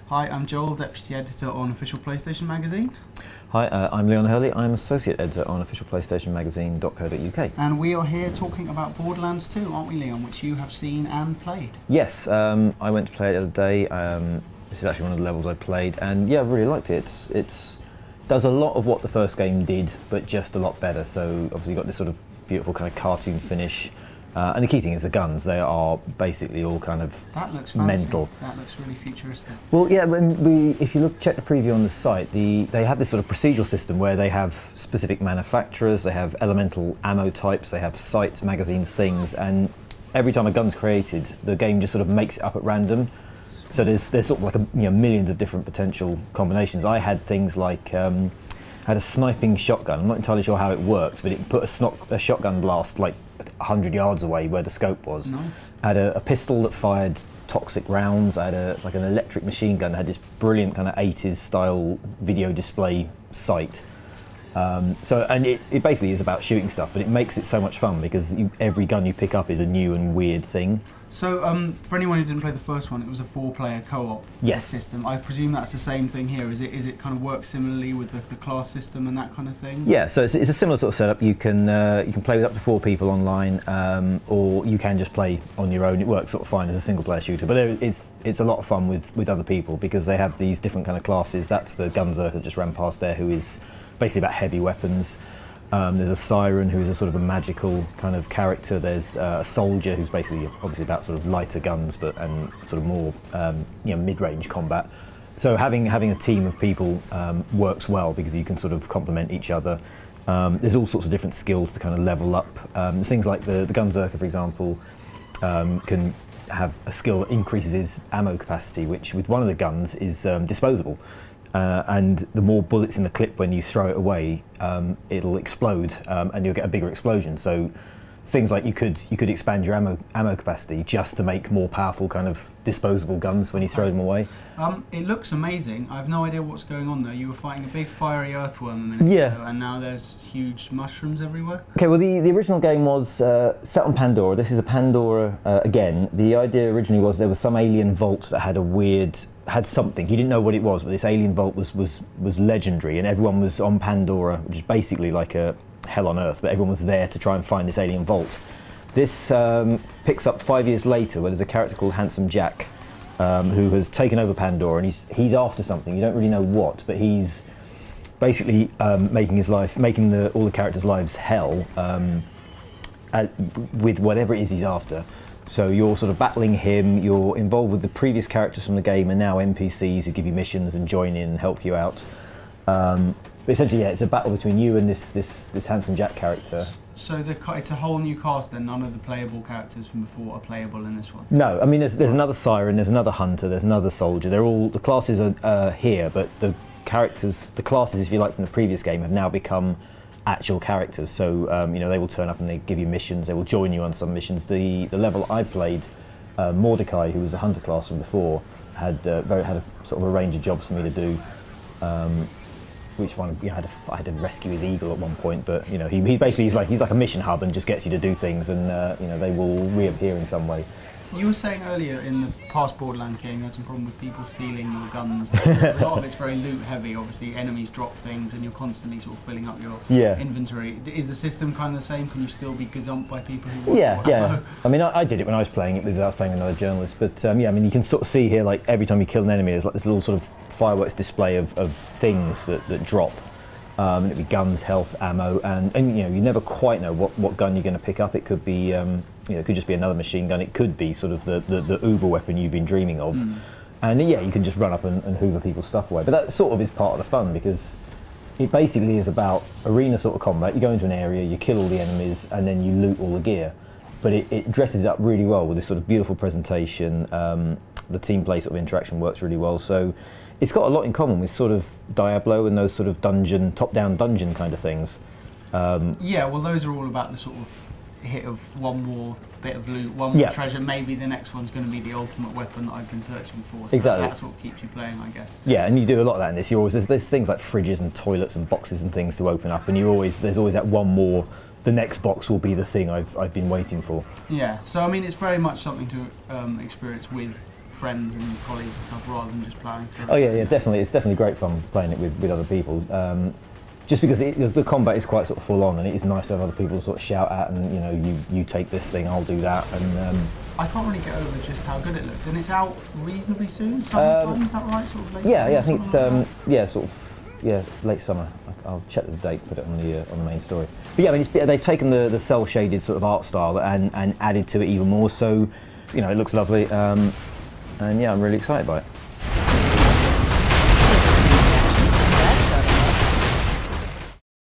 Hi, I'm Joel, Deputy Editor on Official PlayStation Magazine. Hi, I'm Leon Hurley. I'm Associate Editor on officialplaystationmagazine.co.uk. And we are here talking about Borderlands 2, aren't we, Leon, which you have seen and played? Yes, I went to play it the other day. This is actually one of the levels I played, and yeah, I really liked it. It does a lot of what the first game did, but just a lot better. So obviously you've got this sort of beautiful kind of cartoon finish. And the key thing is the guns. They are basically all kind of that looks mental. That looks really futuristic. Well, yeah, if you check the preview on the site, they have this sort of procedural system where they have specific manufacturers, they have elemental ammo types, they have sights, magazines, things, and every time a gun's created, the game just sort of makes it up at random. So there's sort of like millions of different potential combinations. I had things like had a sniping shotgun. I'm not entirely sure how it worked, but it put a shotgun blast like 100 yards away where the scope was. Nice. I had a pistol that fired toxic rounds. I had like an electric machine gun that had this brilliant kind of 80s style video display sight. And it basically is about shooting stuff, but it makes it so much fun because every gun you pick up is a new and weird thing. So for anyone who didn't play the first one, it was a 4-player co-op system. I presume that's the same thing here. Is it kind of work similarly with the class system and that kind of thing? Yeah, so it's a similar sort of setup. You can play with up to 4 people online, or you can just play on your own. It works sort of fine as a single-player shooter, but it's a lot of fun with other people because they have these different kind of classes. That's the Gunzerker that just ran past there, who is basically about heavy weapons. There's a siren who is a sort of a magical kind of character. There's a soldier who's basically obviously about sort of lighter guns and sort of more mid-range combat. So having a team of people works well because you can sort of complement each other. There's all sorts of different skills to kind of level up. There's things like the Gunzerker, for example, can have a skill that increases his ammo capacity, which with one of the guns is disposable. And the more bullets in the clip when you throw it away, it'll explode and you'll get a bigger explosion. So things like you could expand your ammo capacity just to make more powerful kind of disposable guns when you throw them away. It looks amazing. I have no idea what's going on there. You were fighting a big fiery earthworm a minute ago, and now there's huge mushrooms everywhere. Okay, well the original game was set on Pandora. This is a Pandora again. The idea originally was there was some alien vault that had something. You didn't know what it was, but this alien vault was legendary, and everyone was on Pandora, which is basically like a hell on Earth, but everyone was there to try and find this alien vault. This picks up 5 years later, where there's a character called Handsome Jack, who has taken over Pandora, and he's after something. You don't really know what, but he's basically making all the characters' lives hell with whatever it is he's after. So you're sort of battling him, you're involved with the previous characters from the game and now NPCs who give you missions and join in and help you out. But essentially, yeah, it's a battle between you and this Handsome Jack character. So it's a whole new cast then? None of the playable characters from before are playable in this one? No, I mean there's another Siren, there's another Hunter, there's another Soldier. The classes are here, but the classes, if you like, from the previous game have now become actual characters, so they will turn up and they give you missions. They will join you on some missions. The level I played, Mordecai, who was the hunter class from before, had a sort of a range of jobs for me to do. Which one? I had to rescue his eagle at one point, but he basically he's like a mission hub and just gets you to do things, and they will reappear in some way. You were saying earlier in the past Borderlands game you had some problem with people stealing your guns. A lot of it's very loot heavy. Obviously enemies drop things and you're constantly sort of filling up your inventory. Is the system kind of the same? Can you still be gazumped by people who want Yeah. I mean I did it when I was playing it I was playing another journalist, but I mean you can sort of see here, like every time you kill an enemy there's like this little sort of fireworks display of things that drop. It'd be guns, health, ammo, and you never quite know what gun you're going to pick up. It could be it could just be another machine gun. It could be sort of the uber weapon you've been dreaming of. And yeah, you can just run up and hoover people's stuff away. But that sort of is part of the fun because it basically is about arena sort of combat. You go into an area, you kill all the enemies, and then you loot all the gear. But it dresses it up really well with this sort of beautiful presentation. The team play sort of interaction works really well. So it's got a lot in common with sort of Diablo and those sort of top-down dungeon kind of things. Yeah, well those are all about the sort of hit of one more bit of loot, one more treasure. Maybe the next one's going to be the ultimate weapon that I've been searching for. So exactly. That's what keeps you playing, I guess. Yeah, and you do a lot of that in this. There's things like fridges and toilets and boxes and things to open up, and there's always that one more. The next box will be the thing I've been waiting for. Yeah, so I mean it's very much something to experience with friends and colleagues and stuff rather than just ploughing through. Oh yeah, definitely. It's definitely great fun playing it with other people. Just because the combat is quite sort of full on, and it is nice to have other people to sort of shout at, and you know, you take this thing, I'll do that, and. I can't really get over just how good it looks, and it's out reasonably soon. Summertime, is that right? Sort of late. Yeah, I think it's late summer. I'll check the date, put it on the main story. But yeah, I mean, they've taken the cell shaded sort of art style and added to it even more. So, you know, it looks lovely, and yeah, I'm really excited by it.